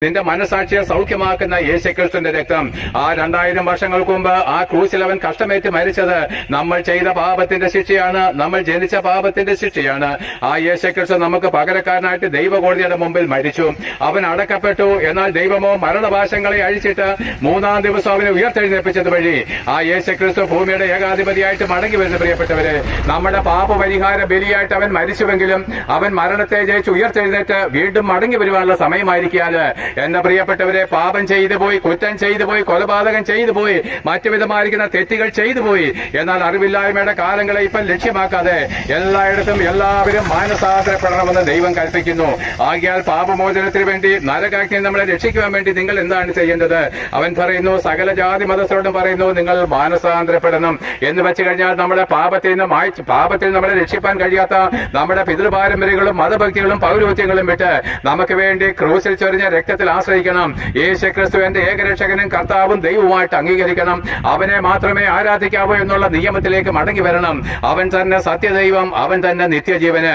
നിന്റെ മനസാക്ഷിയെ സൗഖ്യമാക്കുന്ന യേശുക്രിസ്തുവിന്റെ രക്തം. ആ 2000 വർഷങ്ങൾക്ക് മുമ്പ് ആ ക്രൂസിൽ അവൻ കഷ്ടമേറ്റ് മരിച്ചത് നമ്മൾ ചെയ്ത പാപത്തിന്റെ ശിക്ഷയാണ്, നമ്മൾ ജനിച്ച പാപത്തിന്റെ ശിക്ഷയാണ്. ആ യേശുക്രിസ്തു നമുക്ക് പകരക്കാരനായിട്ട് ദൈവകോടതിയുടെ മുമ്പിൽ മരിച്ചു. അവൻ അടക്കപ്പെട്ടു. എന്നാൽ ദൈവമോ മരണഭാഷങ്ങളെ അഴിച്ചിട്ട് 3-ാം ദിവസം അവനെ ഉയർത്തെഴുന്നേൽപ്പിച്ചത് വഴി ആ യേശുക്രിസ്തു ഭൂമിയുടെ ഏകാധിപതിയായിട്ട് മടങ്ങി വരുന്ന പ്രിയപ്പെട്ടവരെ, നമ്മുടെ പാപപരിഹാര ബലിയായിട്ട് അവൻ മരിച്ചുവെങ്കിലും അവൻ മരണത്തെ ജയിച്ച് ഉയർത്തെഴുന്നേറ്റ് വീണ്ടും മടങ്ങി വരുവാനുള്ള സമയമായിരിക്കാല്. എന്റെ പ്രിയപ്പെട്ടവരെ, പാപം ചെയ്തു പോയി, കുറ്റം ചെയ്തു പോയി, കൊലപാതകം ചെയ്തു പോയി, മറ്റു വിധമായിരിക്കുന്ന തെറ്റുകൾ ചെയ്തു പോയി. എന്നാൽ അറിവില്ലായ്മയുടെ കാലങ്ങളെ ഇപ്പം ലക്ഷ്യമാക്കാതെ എല്ലായിടത്തും എല്ലാവരും മാനസാന്തരപ്പെടണമെന്ന് ദൈവം കൽപ്പിക്കുന്നു. ആകയാൽ പാപമോചനത്തിന് വേണ്ടി, നരകാഗ്നിയിൽ നമ്മളെ രക്ഷിക്കുവാൻ വേണ്ടി നിങ്ങൾ എന്താണ് ചെയ്യേണ്ടത്? അവൻ പറയുന്നു, സകല ജാതി മതസ്ഥരോടും പറയുന്നു, നിങ്ങൾ മാനസാന്തരപ്പെടണം എന്ന് വെച്ച് കഴിഞ്ഞാൽ നമ്മുടെ പാപത്തിൽ നമ്മളെ രക്ഷിപ്പാൻ കഴിയാത്ത നമ്മുടെ പിതൃപാരമ്പര്യങ്ങളും മതഭക്തികളും പൗരോഹിത്യങ്ങളും വിട്ട് നമുക്ക് വേണ്ടി ക്രൂസിൽ ചൊരിഞ്ഞ രക്തത്തിൽ ആശ്രയിക്കണം. യേശുക്രിസ്തു എന്റെ ഏകരക്ഷകനും കർത്താവും ദൈവവുമായിട്ട് അംഗീകരിക്കണം. അവനെ മാത്രമേ ആരാധിക്കാവൂ എന്നുള്ള നിയമത്തിലേക്ക് മടങ്ങി വരണം. അവൻ തന്നെ സത്യദൈവം, അവൻ തന്നെ നിത്യജീവന്.